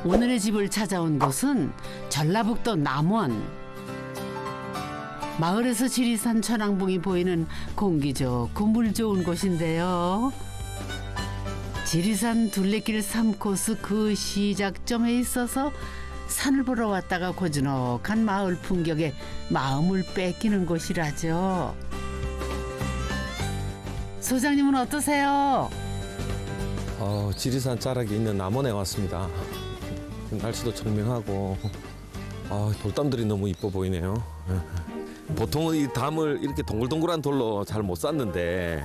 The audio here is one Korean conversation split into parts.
오늘의 집을 찾아온 곳은 전라북도 남원. 마을에서 지리산 천왕봉이 보이는 공기 좋고 물 좋은 곳인데요. 지리산 둘레길 3코스 그 시작점에 있어서 산을 보러 왔다가 고즈넉한 마을 풍경에 마음을 뺏기는 곳이라죠. 소장님은 어떠세요? 지리산 자락이 있는 남원에 왔습니다. 날씨도 청명하고 돌담들이 너무 이뻐 보이네요. 보통은 이 담을 이렇게 동글동글한 돌로 잘 못 쌓는데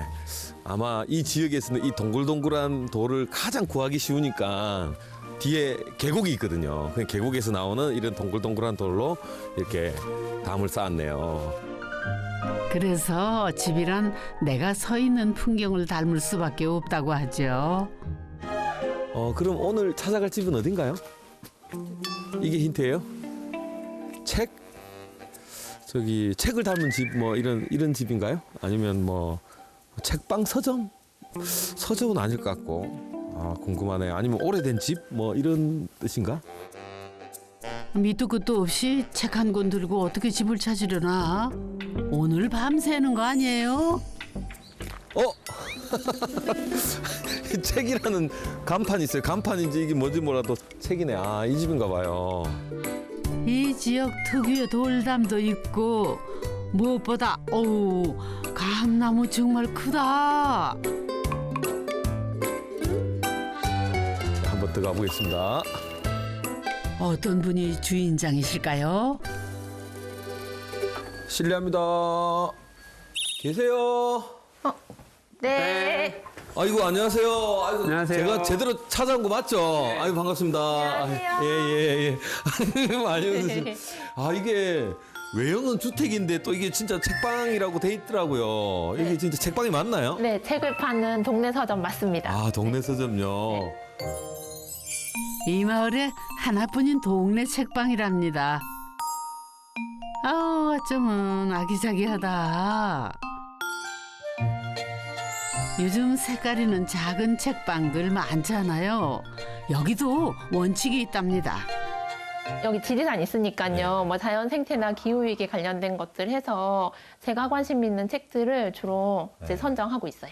아마 이 지역에서는 이 동글동글한 돌을 가장 구하기 쉬우니까 뒤에 계곡이 있거든요. 그 계곡에서 나오는 이런 동글동글한 돌로 이렇게 담을 쌓았네요. 그래서 집이란 내가 서 있는 풍경을 닮을 수밖에 없다고 하죠. 그럼 오늘 찾아갈 집은 어딘가요? 이게 힌트예요? 책? 저기 책을 담은 집 뭐 이런 집인가요? 아니면 뭐 책방 서점? 서점은 아닐 것 같고 궁금하네요. 아니면 오래된 집 뭐 이런 뜻인가? 밑도 끝도 없이 책 한 권 들고 어떻게 집을 찾으려나? 오늘 밤새는 거 아니에요? 책이라는 간판이 있어요. 간판인지 이게 뭔지 몰라도 책이네. 이 집인가 봐요. 이 지역 특유의 돌담도 있고 무엇보다 감나무 정말 크다. 한번 들어가 보겠습니다. 어떤 분이 주인장이실까요? 실례합니다. 계세요? 네. 아이고 안녕하세요. 아이고, 안녕하세요. 제가 제대로 찾아온 거 맞죠? 네. 아이고 반갑습니다. 안녕하세요. 예예예. 안녕하세요. 이게 외형은 주택인데 또 이게 진짜 책방이라고 돼 있더라고요. 이게 진짜 책방이 맞나요? 네, 책을 파는 동네 서점 맞습니다. 동네 서점요. 이 마을에 하나뿐인 동네 책방이랍니다. 어쩌면 아기자기하다. 요즘 색깔 있는 작은 책방들 많잖아요. 여기도 원칙이 있답니다. 여기 지리산 있으니까요. 뭐 자연 생태나 기후 위기에 관련된 것들 해서 제가 관심 있는 책들을 주로 이제 선정하고 있어요.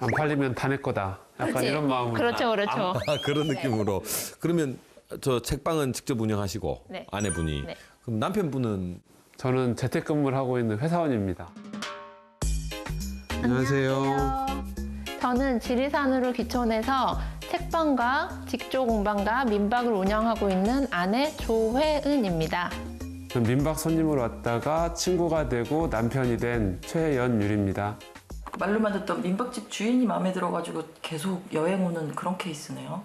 안 팔리면 다 내 거다. 약간 그치? 이런 마음으로. 그렇죠, 그렇죠. 그런 느낌으로. 그러면 저 책방은 직접 운영하시고 네. 아내분이. 네. 그럼 남편분은 저는 재택근무를 하고 있는 회사원입니다. 안녕하세요. 저는 지리산으로 귀촌해서 책방과 직조 공방과 민박을 운영하고 있는 아내 조회은입니다. 저는 민박 손님으로 왔다가 친구가 되고 남편이 된 최연율입니다. 말로만 듣던 민박집 주인이 마음에 들어가지고 계속 여행 오는 그런 케이스네요.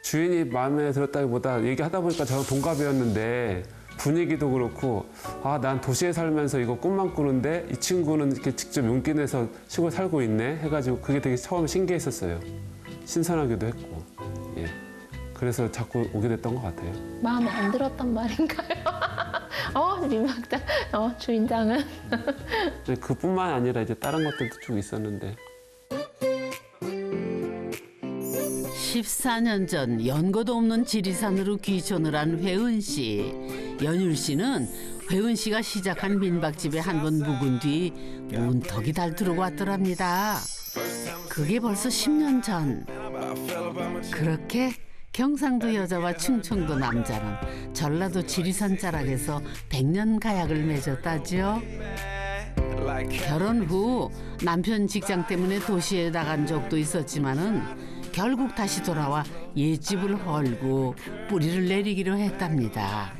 주인이 마음에 들었다기보다 얘기하다 보니까 저랑 동갑이었는데 분위기도 그렇고 난 도시에 살면서 이거 꿈만 꾸는데 이 친구는 이렇게 직접 용기 내서 시골 살고 있네 해가지고 그게 되게 처음 신기했었어요. 신선하기도 했고 그래서 자꾸 오게 됐던 것 같아요. 마음에 안 들었단 말인가요? 민박장, 주인장은. 그뿐만 아니라 이제 다른 것들도 쭉 있었는데 14년 전 연고도 없는 지리산으로 귀촌을 한 회은 씨. 연율 씨는 회은 씨가 시작한 민박집에 한 번 묵은 뒤 문턱이 닳도록 왔더랍니다. 그게 벌써 10년 전. 그렇게 경상도 여자와 충청도 남자는 전라도 지리산 자락에서 100년 가약을 맺었다죠. 결혼 후 남편 직장 때문에 도시에 나간 적도 있었지만은 결국 다시 돌아와 옛집을 헐고 뿌리를 내리기로 했답니다.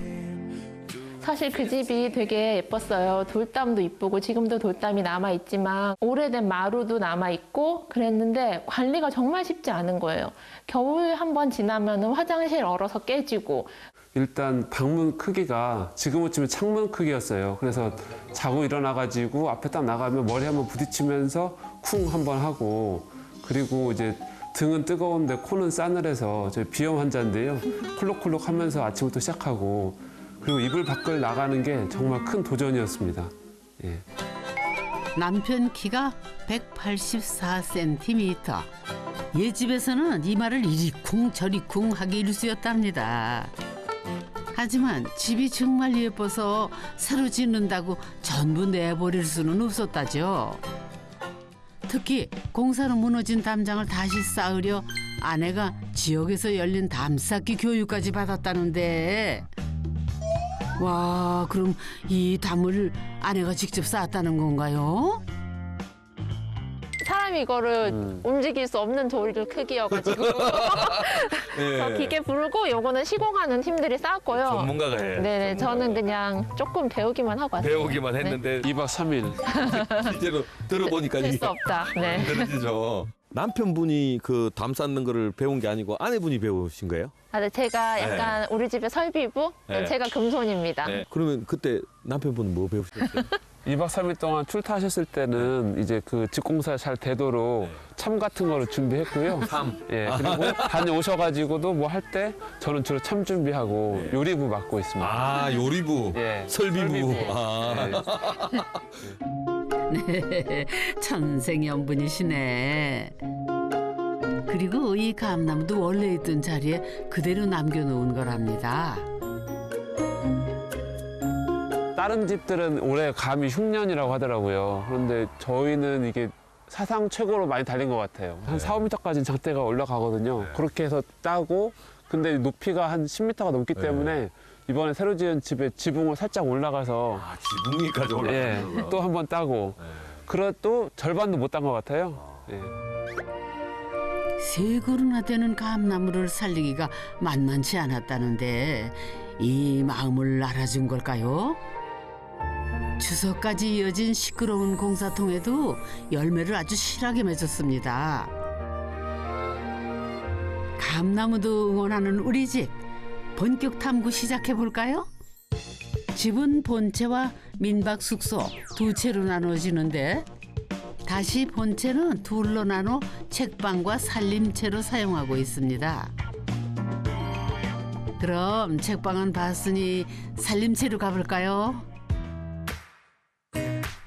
사실 그 집이 되게 예뻤어요. 돌담도 이쁘고 지금도 돌담이 남아있지만 오래된 마루도 남아있고 그랬는데 관리가 정말 쉽지 않은 거예요. 겨울 한 번 지나면 화장실 얼어서 깨지고 일단 방문 크기가 지금으로 치면 창문 크기였어요. 그래서 자고 일어나가지고 앞에 딱 나가면 머리 한번 부딪히면서 쿵 한번 하고 그리고 이제 등은 뜨거운데 코는 싸늘해서 저희 비염 환자인데요. 콜록콜록 하면서 아침부터 시작하고 그리고 이불 밖을 나가는 게 정말 큰 도전이었습니다. 남편 키가 184cm. 옛 집에서는 이 말을 이리쿵 저리쿵 하기 일쑤였답니다. 하지만 집이 정말 예뻐서 새로 짓는다고 전부 내버릴 수는 없었다죠. 특히 공사로 무너진 담장을 다시 쌓으려 아내가 지역에서 열린 담쌓기 교육까지 받았다는데, 와, 그럼 이 담을 아내가 직접 쌓았다는 건가요? 사람이 이거를 움직일 수 없는 돌 크기여가지고 저 기계 부르고 요거는 시공하는 팀들이 쌓았고요. 전문가가 해. 네네, 저는 그냥 조금 배우기만 하고 왔어요. 배우기만 했는데 2박 3일. 실제로 들어보니까 될 이게 수 없다. 네. 그러시죠. 남편분이 그 담 쌓는 거를 배운 게 아니고 아내분이 배우신 거예요? 아, 네, 제가 약간 우리 집의 설비부, 네. 제가 금손입니다. 그러면 그때 남편분은 뭐 배우셨어요? 2박 3일 동안 출타하셨을 때는 이제 그 집공사 잘 되도록 참 같은 거를 준비했고요. 참. 예, 그리고 다녀오셔가지고도 뭐 할 때 저는 주로 참 준비하고 요리부 맡고 있습니다. 아, 요리부, 예, 설비부. 아. 예. 네, 천생연분이시네. 그리고 이 감나무도 원래 있던 자리에 그대로 남겨놓은 거랍니다. 다른 집들은 올해 감이 흉년이라고 하더라고요. 그런데 저희는 이게 사상 최고로 많이 달린 것 같아요. 한 4, 5m까지는 장대가 올라가거든요. 그렇게 해서 따고, 근데 높이가 한 10m가 넘기 때문에 이번에 새로 지은 집에 지붕을 살짝 올라가서 아, 지붕이까지 예, 올라가는 또 한 번 따고, 그래도 절반도 못 딴 것 같아요. 예. 세 그루나 되는 감나무를 살리기가 만만치 않았다는데 이 마음을 알아준 걸까요? 추석까지 이어진 시끄러운 공사통에도 열매를 아주 실하게 맺었습니다. 감나무도 응원하는 우리 집, 본격 탐구 시작해볼까요? 집은 본체와 민박 숙소 두 채로 나눠지는데 다시 본체는 둘로 나눠 책방과 살림채로 사용하고 있습니다. 그럼 책방은 봤으니 살림채로 가볼까요?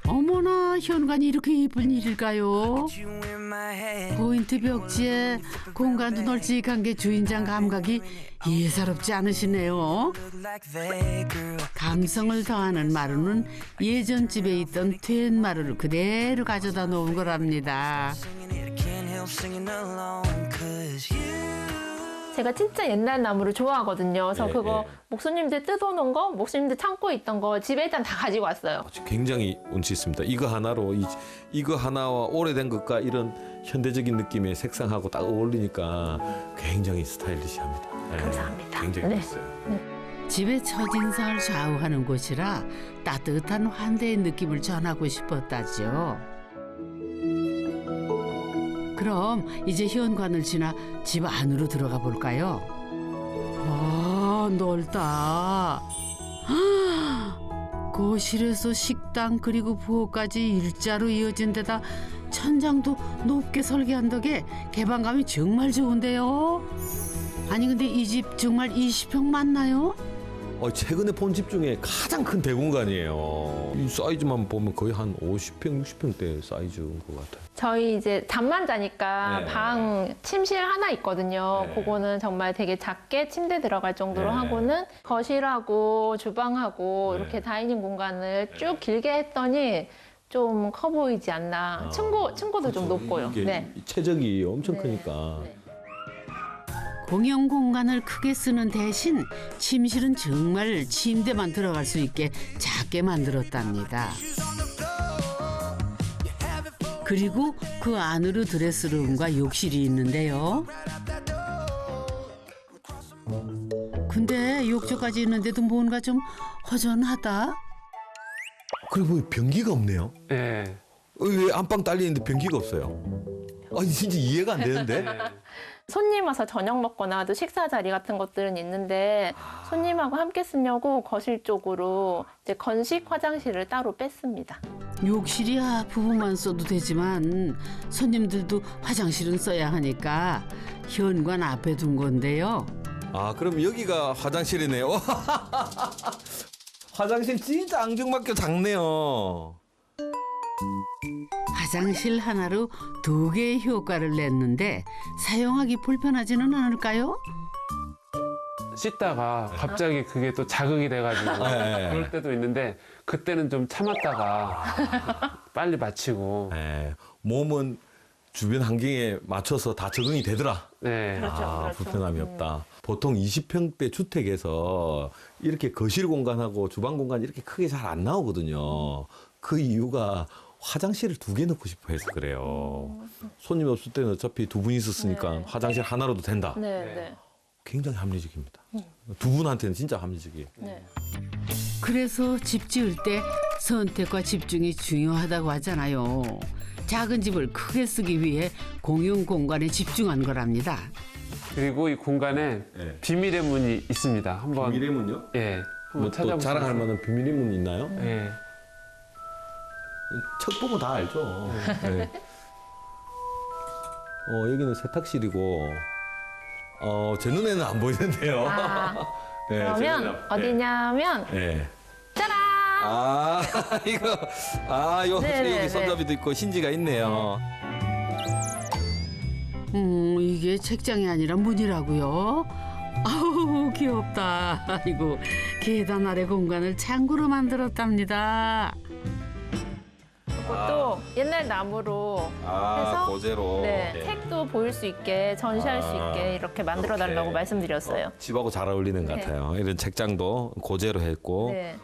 어머나, 현관이 이렇게 예쁜 일일까요? 포인트 벽지에 공간도 널찍한 게 주인장 감각이 예사롭지 않으시네요. 감성을 더하는 마루는 예전 집에 있던 된 마루를 그대로 가져다 놓은 거랍니다. 제가 진짜 옛날 나무를 좋아하거든요. 그래서 예, 그거 예. 목수님들 뜯어놓은 거, 목수님들 창고에 있던 거 집에 일단 다 가지고 왔어요. 굉장히 운치 있습니다. 이거 하나로 이거 하나와 오래된 것과 이런 현대적인 느낌의 색상하고 딱 어울리니까 굉장히 스타일리시합니다. 네, 감사합니다. 굉장히 네. 멋있어요. 집의 첫인상을 좌우하는 곳이라 따뜻한 환대의 느낌을 전하고 싶었다죠. 그럼 이제 현관을 지나 집 안으로 들어가 볼까요? 와, 넓다. 거실에서 식당 그리고 부엌까지 일자로 이어진 데다 천장도 높게 설계한 덕에 개방감이 정말 좋은데요. 아니 근데 이 집 정말 20평 맞나요? 최근에 본 집 중에 가장 큰 대공간이에요. 이 사이즈만 보면 거의 한 50평, 60평대 사이즈인 것 같아요. 저희 이제 잠만 자니까 네. 방 침실 하나 있거든요. 네. 그거는 정말 되게 작게 침대 들어갈 정도로 네. 하고는 거실하고 주방하고 네. 이렇게 다이닝 공간을 쭉 길게 했더니 좀 커 보이지 않나. 층고도 좀 높고요. 이게 네. 최적이 엄청 네. 크니까. 네. 공용 공간을 크게 쓰는 대신 침실은 정말 침대만 들어갈 수 있게 작게 만들었답니다. 그리고 그 안으로 드레스룸과 욕실이 있는데요. 근데 욕조까지 있는데도 뭔가 좀 허전하다. 그리고 변기가 없네요. 예. 왜 안방 딸리는데 변기가 없어요? 아니 진짜 이해가 안 되는데. 손님 와서 저녁 먹거나 또 식사 자리 같은 것들은 있는데 손님하고 함께 쓰려고 거실 쪽으로 이제 건식 화장실을 따로 뺐습니다. 욕실이야 부부만 써도 되지만 손님들도 화장실은 써야 하니까 현관 앞에 둔 건데요. 아 그럼 여기가 화장실이네요. 화장실 진짜 앙증맞게 작네요. 화장실 하나로 2개의 효과를 냈는데 사용하기 불편하지는 않을까요? 씻다가 갑자기 그게 또 자극이 돼가지고 네. 그럴 때도 있는데 그때는 좀 참았다가 빨리 마치고 예, 몸은 주변 환경에 맞춰서 다 적응이 되더라. 네. 아, 불편함이 없다. 보통 20평대 주택에서 이렇게 거실 공간하고 주방 공간이 이렇게 크게 잘 안 나오거든요. 그 이유가 화장실을 2개 넣고 싶어 해서 그래요. 손님 없을 때는 어차피 2분 있었으니까 네. 화장실 하나로도 된다. 네, 네. 굉장히 합리적입니다. 2분한테는 진짜 합리적이에요. 네. 그래서 집 지을 때 선택과 집중이 중요하다고 하잖아요. 작은 집을 크게 쓰기 위해 공용 공간에 집중한 거랍니다. 그리고 이 공간에 네. 비밀의 문이 있습니다. 한번 비밀의 문요? 예, 한번 뭐 또 찾아보세요. 자랑할 만한 비밀의 문 있나요? 예. 척 보면 다 알죠. 네. 여기는 세탁실이고, 제 눈에는 안 보이는데요. 아, 네, 제 눈에는 그러면 어디냐면 네. 짜란! 아, 요 네네네. 여기 손잡이도 있고 힌지가 있네요. 이게 책장이 아니라 문이라고요? 아우 귀엽다. 아이고 계단 아래 공간을 창고로 만들었답니다. 그것도 옛날 나무로 해서 고제로. 네, 책도 보일 수 있게 전시할 수 아, 있게 이렇게 만들어 달라고 이렇게. 말씀드렸어요. 집하고 잘 어울리는 것 네. 같아요. 이런 책장도 고제로 했고. 네.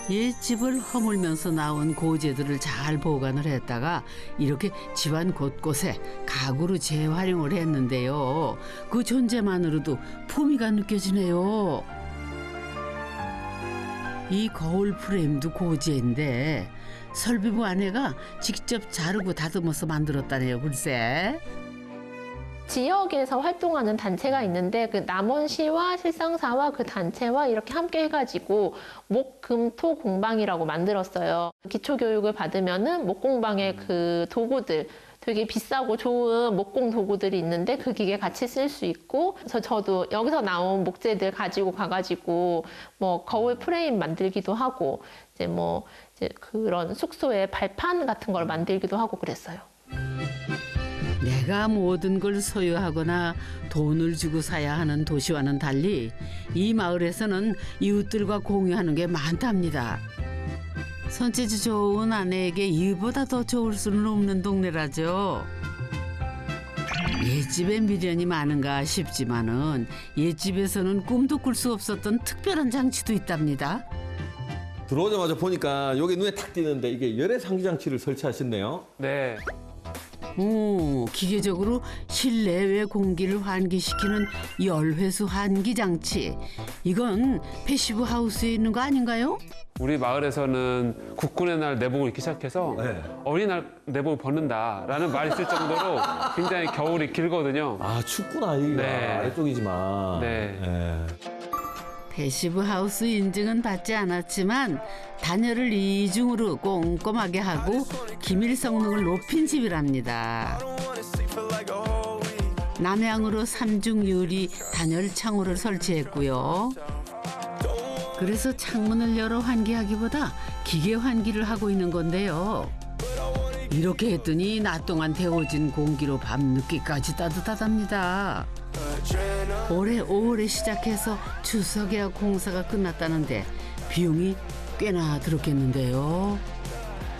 옛집을 허물면서 나온 고재들을 잘 보관을 했다가 이렇게 집안 곳곳에 가구로 재활용을 했는데요. 그 존재만으로도 품위가 느껴지네요. 이 거울 프레임도 고재인데 설비부 아내가 직접 자르고 다듬어서 만들었다네요. 글쎄. 지역에서 활동하는 단체가 있는데 그 남원시와 실상사와 그 단체와 이렇게 함께 해가지고 목금토 공방이라고 만들었어요. 기초교육을 받으면은 목공방의 그 도구들 되게 비싸고 좋은 목공 도구들이 있는데 그 기계 같이 쓸 수 있고 그래서 저도 여기서 나온 목재들 가지고 가가지고 뭐 거울 프레임 만들기도 하고 이제 뭐 이제 그런 숙소의 발판 같은 걸 만들기도 하고 그랬어요. 내가 모든 걸 소유하거나 돈을 주고 사야 하는 도시와는 달리 이 마을에서는 이웃들과 공유하는 게 많답니다. 손재주 좋은 아내에게 이보다 더 좋을 수는 없는 동네라죠. 옛집에 미련이 많은가 싶지만은 옛집에서는 꿈도 꿀 수 없었던 특별한 장치도 있답니다. 들어오자마자 보니까 여기 눈에 탁 띄는데 이게 열애 상기 장치를 설치하셨네요. 네. 기계적으로 실내외 공기를 환기시키는 열회수 환기 장치. 이건 패시브 하우스에 있는 거 아닌가요? 우리 마을에서는 국군의 날 내복을 입기 시작해서 네. 어린이날 내복을 벗는다라는 말이 있을 정도로 굉장히 겨울이 길거든요. 아, 춥구나, 여기가. 네. 아래쪽이지만. 네. 패시브 하우스 인증은 받지 않았지만 단열을 이중으로 꼼꼼하게 하고 기밀 성능을 높인 집이랍니다. 남향으로 3중 유리 단열 창호를 설치했고요. 그래서 창문을 열어 환기하기보다 기계 환기를 하고 있는 건데요. 이렇게 했더니 낮 동안 데워진 공기로 밤늦게까지 따뜻하답니다. 올해 5월에 시작해서 추석에야 공사가 끝났다는데 비용이 꽤나 들었겠는데요.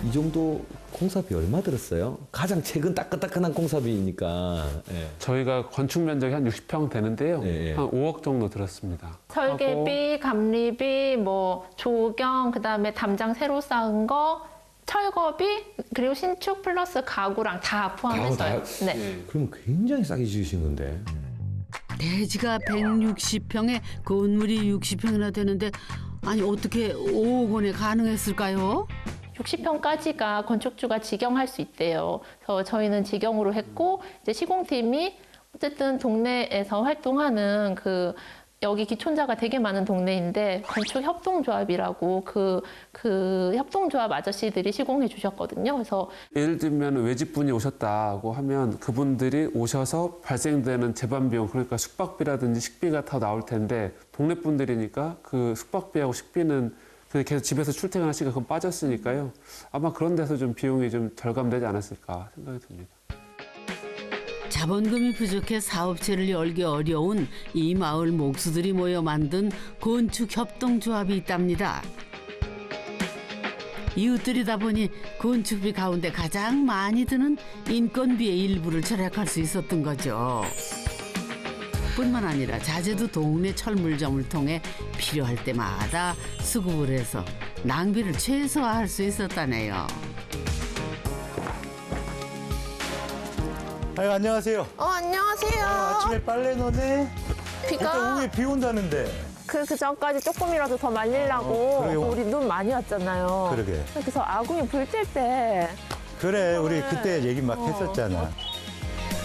이 정도 공사비 얼마 들었어요? 가장 최근 따끈따끈한 공사비니까. 예. 저희가 건축 면적이 한 60평 되는데요. 예, 예. 한 5억 정도 들었습니다. 설계비, 감리비, 뭐 조경, 그다음에 담장 새로 쌓은 거, 철거비, 그리고 신축 플러스 가구랑 다 포함했어요. 가구 네. 그럼 굉장히 싸게 지으신 건데. 대지가 160평에 건물이 60평이나 되는데 아니 어떻게 5억 원에 가능했을까요? 60평까지가 건축주가 직영할 수 있대요. 그래서 저희는 직영으로 했고 이제 시공팀이 어쨌든 동네에서 활동하는 그 여기 기촌자가 되게 많은 동네인데 건축 협동조합이라고 그 협동조합 아저씨들이 시공해 주셨거든요. 그래서 예를 들면 외집분이 오셨다고 하면 그분들이 오셔서 발생되는 재반 비용 그러니까 숙박비라든지 식비가 더 나올 텐데 동네 분들이니까 그 숙박비하고 식비는 그래서 계속 집에서 출퇴근하시니까 그건 빠졌으니까요. 아마 그런 데서 좀 비용이 좀 절감되지 않았을까 생각이 듭니다. 자본금이 부족해 사업체를 열기 어려운 이 마을 목수들이 모여 만든 건축협동조합이 있답니다. 이웃들이다 보니 건축비 가운데 가장 많이 드는 인건비의 일부를 절약할 수 있었던 거죠. 뿐만 아니라 자재도 동네 철물점을 통해 필요할 때마다 수급을 해서 낭비를 최소화할 수 있었다네요. 아유, 안녕하세요. 안녕하세요. 아침에 빨래 넣네. 일단 비가 오후에 비 온다는데. 그 전까지 조금이라도 더 말리려고 그래요? 우리 눈 많이 왔잖아요. 그러게. 그래서 아궁이 불 뗄 때 그래, 우리 그때 얘기 막 했었잖아.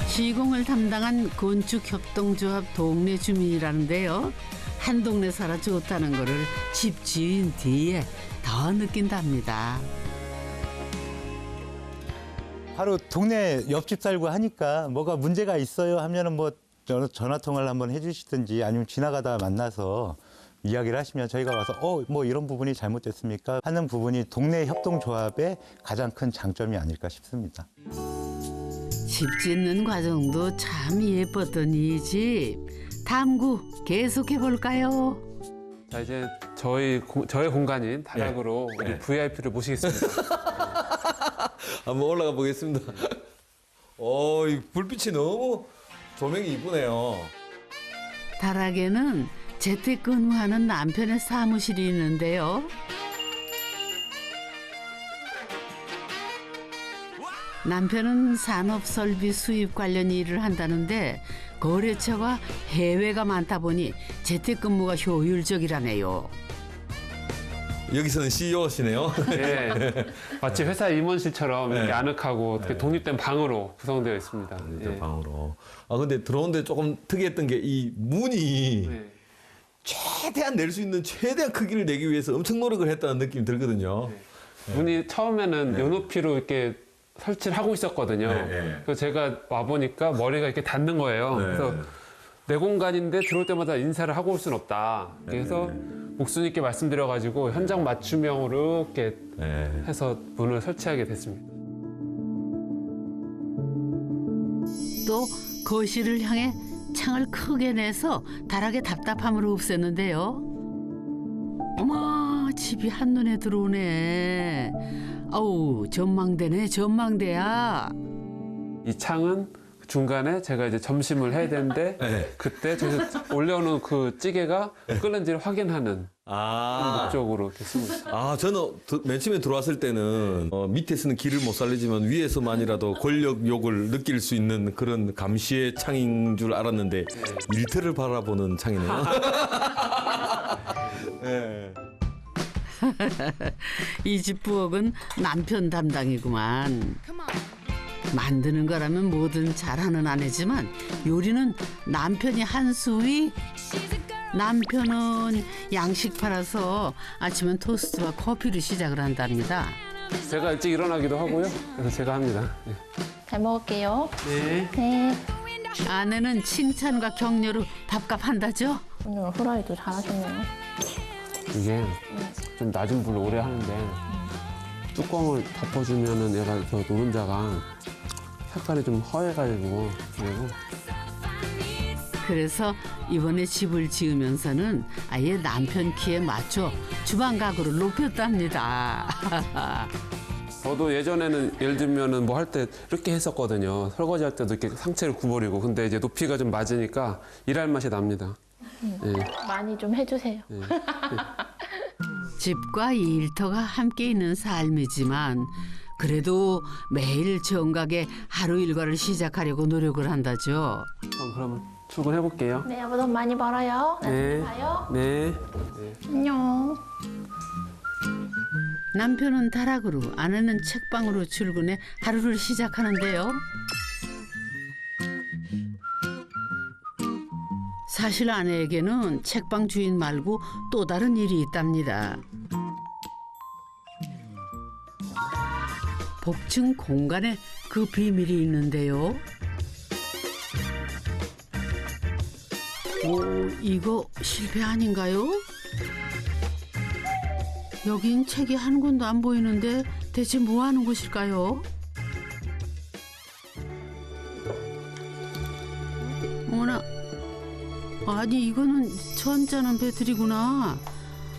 시공을 담당한 건축협동조합 동네 주민이라는데요. 한 동네 살아 좋다는 거를 집 지은 뒤에 더 느낀답니다. 바로 동네 옆집 살고 하니까 뭐가 문제가 있어요 하면은 뭐 전화 통화를 한번 해주시든지 아니면 지나가다 만나서 이야기를 하시면 저희가 와서 뭐 이런 부분이 잘못됐습니까 하는 부분이 동네 협동조합의 가장 큰 장점이 아닐까 싶습니다. 집 짓는 과정도 참 예뻤던 이 집. 탐구 계속해볼까요? 자, 이제 저의 공간인 다락으로 우리 VIP를 모시겠습니다. 한번 올라가 보겠습니다. 이 불빛이 너무 조명이 이쁘네요. 다락에는 재택근무하는 남편의 사무실이 있는데요. 남편은 산업설비 수입 관련 일을 한다는데 거래처가 해외가 많다 보니 재택근무가 효율적이라네요. 여기서는 CEO시네요. 예, 마치 회사 임원실처럼 이렇게 아늑하고 이렇게 독립된 방으로 구성되어 있습니다. 예. 방으로. 근데 들어오는데 조금 특이했던 게 이 문이 예. 최대한 낼 수 있는 최대한 크기를 내기 위해서 엄청 노력을 했다는 느낌이 들거든요. 문이 처음에는 요 높이로 이렇게 설치를 하고 있었거든요. 그래서 제가 와보니까 머리가 이렇게 닿는 거예요. 그래서 내 공간인데 들어올 때마다 인사를 하고 올 수는 없다. 그래서 목수님께 말씀드려가지고 현장 맞춤형으로 이렇게 해서 문을 설치하게 됐습니다. 또 거실을 향해 창을 크게 내서 다락의 답답함을 없앴는데요. 어머, 집이 한눈에 들어오네. 어우, 전망대네, 전망대야. 이 창은 중간에 제가 이제 점심을 해야 되는데 그때 저기서 올려놓은 그 찌개가 끓는지를 확인하는 목적으로 이렇게 쓰고 있어요. 저는 맨 처음에 들어왔을 때는 밑에서는 길을 못 살리지만 위에서만이라도 권력욕을 느낄 수 있는 그런 감시의 창인 줄 알았는데 일터를 바라보는 창이네요. 네. 이 집 부엌은 남편 담당이구만. 만드는 거라면 뭐든 잘하는 아내지만 요리는 남편이 한 수위. 남편은 양식 팔아서 아침엔 토스트와 커피로 시작을 한답니다. 제가 일찍 일어나기도 하고요. 그래서 제가 합니다. 예. 잘 먹을게요. 네. 네. 아내는 칭찬과 격려로 밥값 한다죠. 오늘 후라이도 잘하셨네요. 이게 좀 낮은 불로 오래 하는데 뚜껑을 덮어주면은 얘가 저 노른자가 색깔이 좀 허해가지고 그리고 그래서 이번에 집을 지으면서는 아예 남편 키에 맞춰 주방 가구를 높였답니다. 저도 예전에는 예를 들면은 뭐 할 때 이렇게 했었거든요. 설거지 할 때도 이렇게 상체를 구부리고 근데 이제 높이가 좀 맞으니까 일할 맛이 납니다. 예. 많이 좀 해주세요. 집과 일터가 함께 있는 삶이지만 그래도 매일 정각에 하루 일과를 시작하려고 노력을 한다죠. 그러면 출근해 볼게요. 네, 여보 돈 많이 벌어요. 네. 봐요. 네. 안녕. 남편은 다락으로, 아내는 책방으로 출근해 하루를 시작하는데요. 사실 아내에게는 책방 주인 말고 또 다른 일이 있답니다. 복층 공간에 그 비밀이 있는데요. 오, 이거 실패 아닌가요? 여긴 책이 한 권도 안 보이는데 대체 뭐 하는 곳일까요? 어머나, 아니 이거는 천자는 배틀이구나.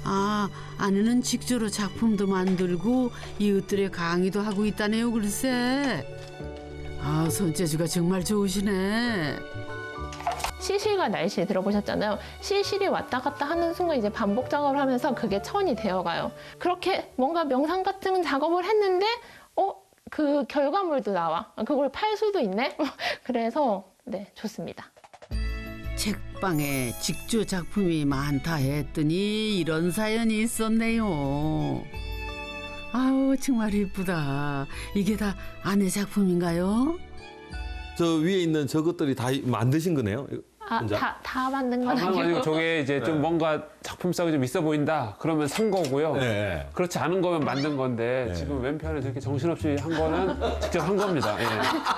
아, 안에는 직조로 작품도 만들고 이웃들의 강의도 하고 있다네요, 글쎄. 아, 손재주가 정말 좋으시네. 시실과 날실 들어보셨잖아요. 시실이 왔다 갔다 하는 순간 이제 반복 작업을 하면서 그게 천이 되어가요. 그렇게 뭔가 명상 같은 작업을 했는데 그 결과물도 나와. 그걸 팔 수도 있네. 그래서 네, 좋습니다. 책방에 직조 작품이 많다 했더니 이런 사연이 있었네요. 아우, 정말 이쁘다. 이게 다 아내 작품인가요? 저 위에 있는 저것들이 다 만드신 거네요? 아, 혼자? 다 만든 건 아니고 아니고. 저게 이제 좀 뭔가 작품성이 좀 있어 보인다. 그러면 산 거고요. 네. 그렇지 않은 거면 만든 건데 네. 지금 왼편에 저렇게 정신없이 한 거는 직접 한 겁니다. 예.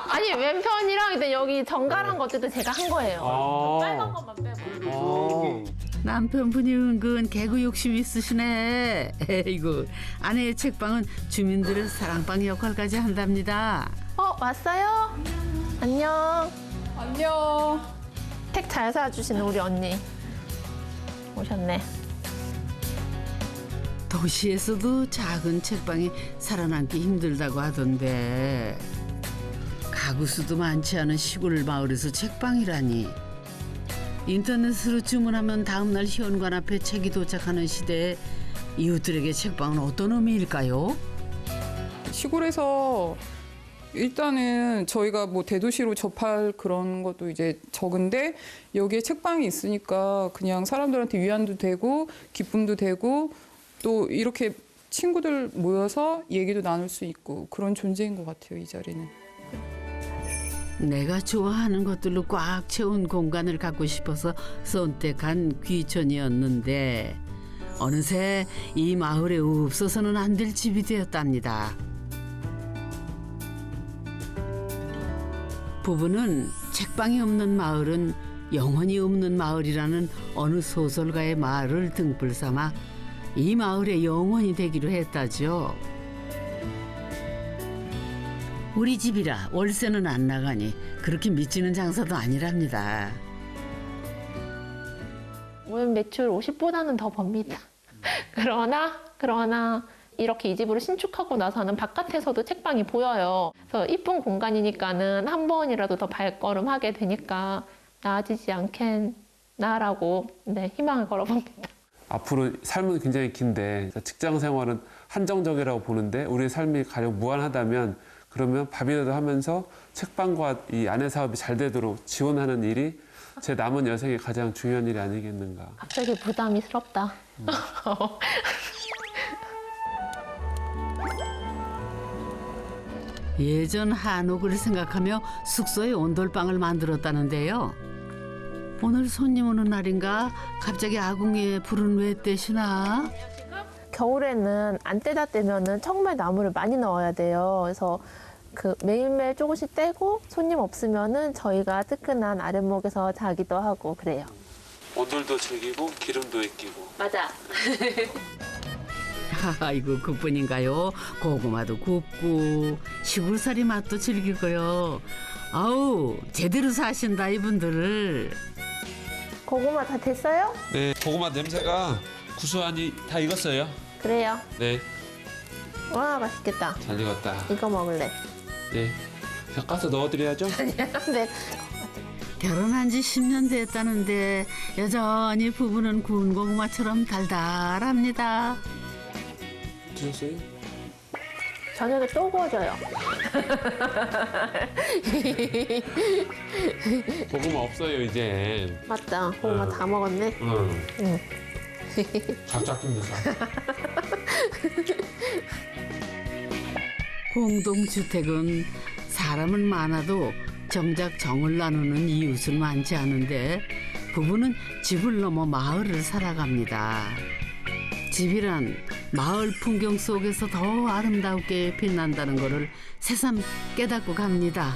아니, 왼편이랑 일단 여기 정갈한 것들도 제가 한 거예요. 아. 빨간 것만 빼고. 남편분이 은근 개그 욕심이 있으시네. 에이구, 아내의 책방은 주민들의 사랑방 역할까지 한답니다. 왔어요? 안녕. 안녕. 책 잘 사주시는 우리 언니 오셨네. 도시에서도 작은 책방이 살아남기 힘들다고 하던데 가구 수도 많지 않은 시골 마을에서 책방이라니. 인터넷으로 주문하면 다음날 현관 앞에 책이 도착하는 시대에 이웃들에게 책방은 어떤 의미일까요? 시골에서 일단은 저희가 뭐 대도시로 접할 그런 것도 이제 적은데 여기에 책방이 있으니까 그냥 사람들한테 위안도 되고 기쁨도 되고 또 이렇게 친구들 모여서 얘기도 나눌 수 있고 그런 존재인 것 같아요, 이 자리는. 내가 좋아하는 것들로 꽉 채운 공간을 갖고 싶어서 선택한 귀촌이었는데 어느새 이 마을에 없어서는 안 될 집이 되었답니다. 부부는 책방이 없는 마을은 영혼이 없는 마을이라는 어느 소설가의 말을 등불 삼아 이 마을의 영혼이 되기로 했다죠. 우리 집이라 월세는 안 나가니 그렇게 미치는 장사도 아니랍니다. 월 매출 50보다는 더 법니다. 그러나 이렇게 이 집으로 신축하고 나서는 바깥에서도 책방이 보여요. 그래서 이쁜 공간이니까는 한 번이라도 더 발걸음하게 되니까 나아지지 않겠나라고 네, 희망을 걸어봅니다. 앞으로 삶은 굉장히 긴데 직장 생활은 한정적이라고 보는데 우리의 삶이 가령 무한하다면 그러면 밥이라도 하면서 책방과 이 아내 사업이 잘 되도록 지원하는 일이 제 남은 여생의 가장 중요한 일이 아니겠는가. 갑자기 부담이스럽다. 예전 한옥을 생각하며 숙소에 온돌방을 만들었다는데요. 오늘 손님 오는 날인가 갑자기 아궁이에 불은 왜 떼시나? 겨울에는 안 떼다 떼면은 정말 나무를 많이 넣어야 돼요. 그래서 그 매일매일 조금씩 떼고 손님 없으면은 저희가 뜨끈한 아랫목에서 자기도 하고 그래요. 온돌도 즐기고 기름도 아끼고. 맞아. 아이고, 그뿐인가요? 고구마도 굽고 시골살이 맛도 즐기고요. 아우, 제대로 사신다 이분들. 고구마 다 됐어요? 네, 고구마 냄새가 구수하니 다 익었어요. 그래요. 네, 와, 맛있겠다. 잘 익었다. 이거 먹을래. 네, 자, 가서 넣어드려야죠. 네. 결혼한 지 10년 됐다는데 여전히 부부는 구운 고구마처럼 달달합니다. 드셨어요? 저녁에 또 구워줘요. 고구마 없어요 이제. 맞다. 고구마 다 먹었네. 응. 갑작입니다. 공동주택은 사람은 많아도 정작 정을 나누는 이웃은 많지 않은데 부부는 집을 넘어 마을을 살아갑니다. 집이란 마을 풍경 속에서 더 아름답게 빛난다는 것을 새삼 깨닫고 갑니다.